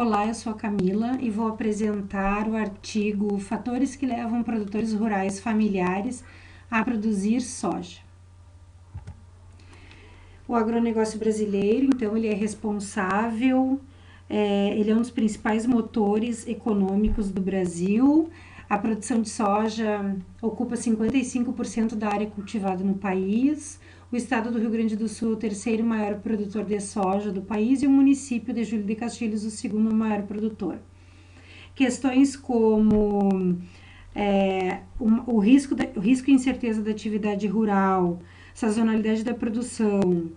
Olá, eu sou a Camila e vou apresentar o artigo Fatores que levam produtores rurais familiares a produzir soja. O agronegócio brasileiro, então, ele é responsável, ele é um dos principais motores econômicos do Brasil. A produção de soja ocupa 55% da área cultivada no país. O estado do Rio Grande do Sul é o terceiro maior produtor de soja do país e o município de Júlio de Castilhos o segundo maior produtor. Questões como o risco e incerteza da atividade rural, sazonalidade da produção,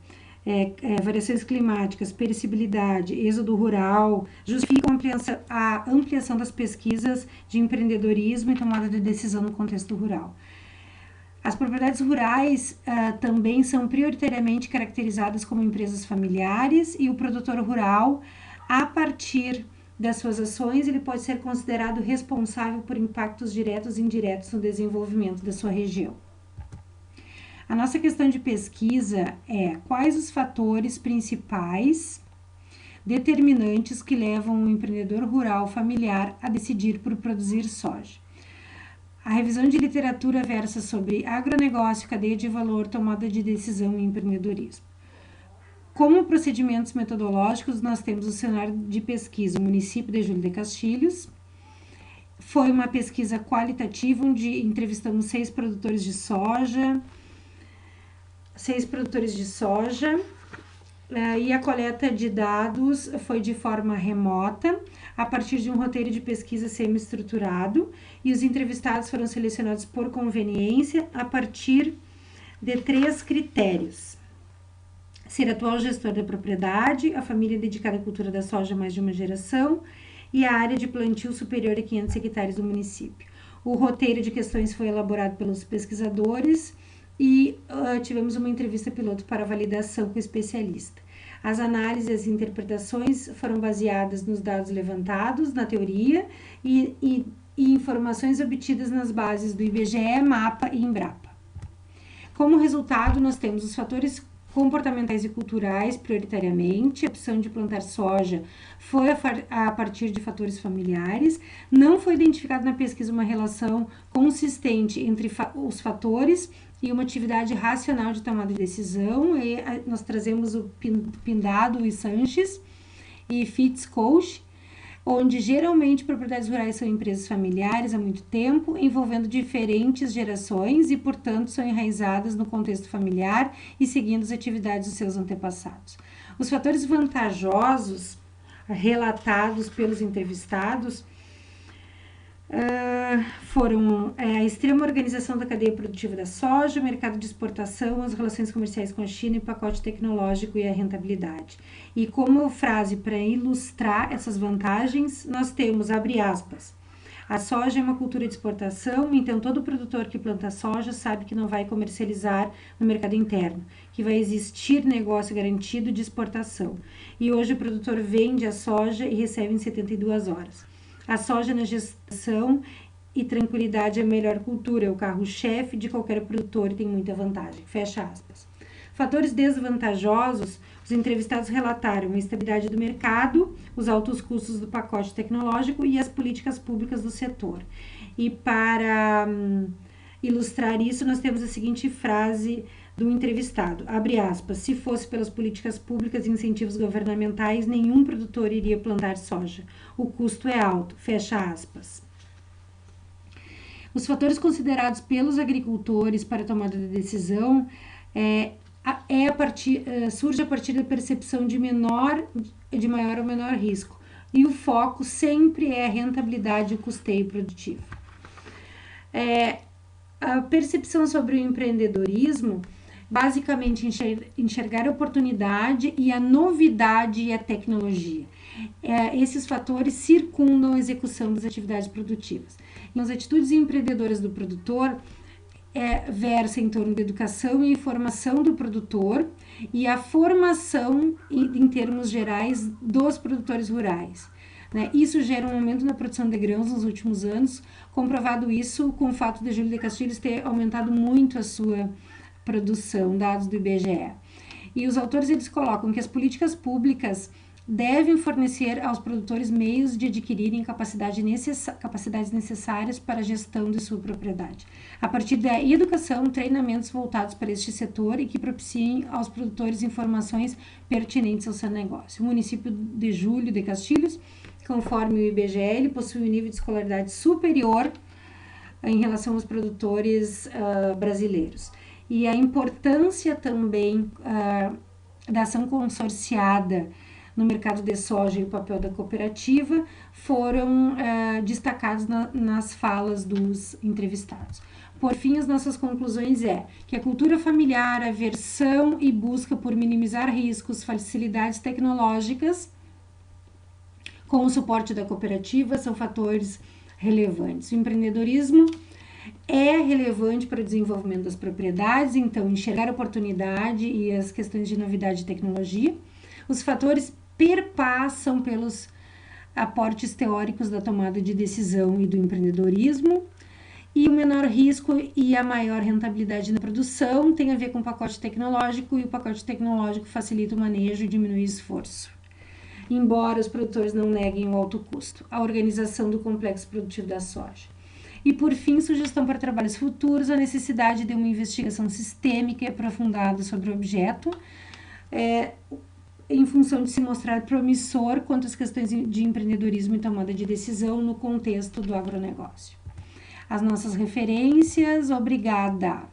variações climáticas, perecibilidade, êxodo rural, justificam a ampliação das pesquisas de empreendedorismo e tomada de decisão no contexto rural. As propriedades rurais também são prioritariamente caracterizadas como empresas familiares e o produtor rural, a partir das suas ações, ele pode ser considerado responsável por impactos diretos e indiretos no desenvolvimento da sua região. A nossa questão de pesquisa é quais os fatores principais determinantes que levam o empreendedor rural familiar a decidir por produzir soja. A revisão de literatura versa sobre agronegócio, cadeia de valor, tomada de decisão e empreendedorismo. Como procedimentos metodológicos, nós temos o cenário de pesquisa, o município de Júlio de Castilhos. Foi uma pesquisa qualitativa, onde entrevistamos 6 produtores de soja, e a coleta de dados foi de forma remota, a partir de um roteiro de pesquisa semi-estruturado, e os entrevistados foram selecionados por conveniência a partir de 3 critérios. Ser atual gestor da propriedade, a família dedicada à cultura da soja há mais de uma geração e a área de plantio superior a 500 hectares do município. O roteiro de questões foi elaborado pelos pesquisadores e tivemos uma entrevista piloto para validação com o especialista. As análises e as interpretações foram baseadas nos dados levantados na teoria e informações obtidas nas bases do IBGE, MAPA e Embrapa. Como resultado, nós temos os fatores comportamentais e culturais, prioritariamente. A opção de plantar soja foi a partir de fatores familiares. Não foi identificada na pesquisa uma relação consistente entre os fatores e uma atividade racional de tomada de decisão. E nós trazemos o Pindado e Sanches e Fitz-Koch, onde geralmente propriedades rurais são empresas familiares há muito tempo, envolvendo diferentes gerações e, portanto, são enraizadas no contexto familiar e seguindo as atividades dos seus antepassados. Os fatores vantajosos relatados pelos entrevistados foram a extrema organização da cadeia produtiva da soja, o mercado de exportação, as relações comerciais com a China, o pacote tecnológico e a rentabilidade. E como frase para ilustrar essas vantagens, nós temos, abre aspas, a soja é uma cultura de exportação, então todo produtor que planta soja sabe que não vai comercializar no mercado interno, que vai existir negócio garantido de exportação. E hoje o produtor vende a soja e recebe em 72 horas. A soja na gestação e tranquilidade é a melhor cultura, é o carro-chefe de qualquer produtor e tem muita vantagem. Fecha aspas. Fatores desvantajosos, os entrevistados relataram a instabilidade do mercado, os altos custos do pacote tecnológico e as políticas públicas do setor. E para ilustrar isso, nós temos a seguinte frase do entrevistado, abre aspas, se fosse pelas políticas públicas e incentivos governamentais, nenhum produtor iria plantar soja. O custo é alto, fecha aspas. Os fatores considerados pelos agricultores para a tomada de decisão surge a partir da percepção de maior ou menor risco. E o foco sempre é a rentabilidade e o custeio produtivo. A percepção sobre o empreendedorismo, basicamente enxergar a oportunidade e a novidade e a tecnologia. Esses fatores circundam a execução das atividades produtivas. As atitudes empreendedoras do produtor versa em torno da educação e informação do produtor e a formação em termos gerais dos produtores rurais. Isso gera um aumento na produção de grãos nos últimos anos, comprovado isso com o fato de Júlio de Castilhos ter aumentado muito a sua produção, dados do IBGE. E os autores eles colocam que as políticas públicas devem fornecer aos produtores meios de adquirirem capacidades necessárias para a gestão de sua propriedade. A partir da educação, treinamentos voltados para este setor e que propiciem aos produtores informações pertinentes ao seu negócio. O município de Júlio de Castilhos, conforme o IBGE, possui um nível de escolaridade superior em relação aos produtores brasileiros. E a importância também da ação consorciada no mercado de soja e o papel da cooperativa foram destacados nas falas dos entrevistados. Por fim, as nossas conclusões é que a cultura familiar, a aversão e busca por minimizar riscos, facilidades tecnológicas com o suporte da cooperativa são fatores relevantes. O empreendedorismo é relevante para o desenvolvimento das propriedades, então enxergar a oportunidade e as questões de novidade e tecnologia. Os fatores perpassam pelos aportes teóricos da tomada de decisão e do empreendedorismo, e o menor risco e a maior rentabilidade na produção tem a ver com o pacote tecnológico, e o pacote tecnológico facilita o manejo e diminui o esforço. Embora os produtores não neguem o alto custo, a organização do complexo produtivo da soja. E, por fim, sugestão para trabalhos futuros, a necessidade de uma investigação sistêmica e aprofundada sobre o objeto, em função de se mostrar promissor quanto às questões de empreendedorismo e tomada de decisão no contexto do agronegócio. As nossas referências, obrigada!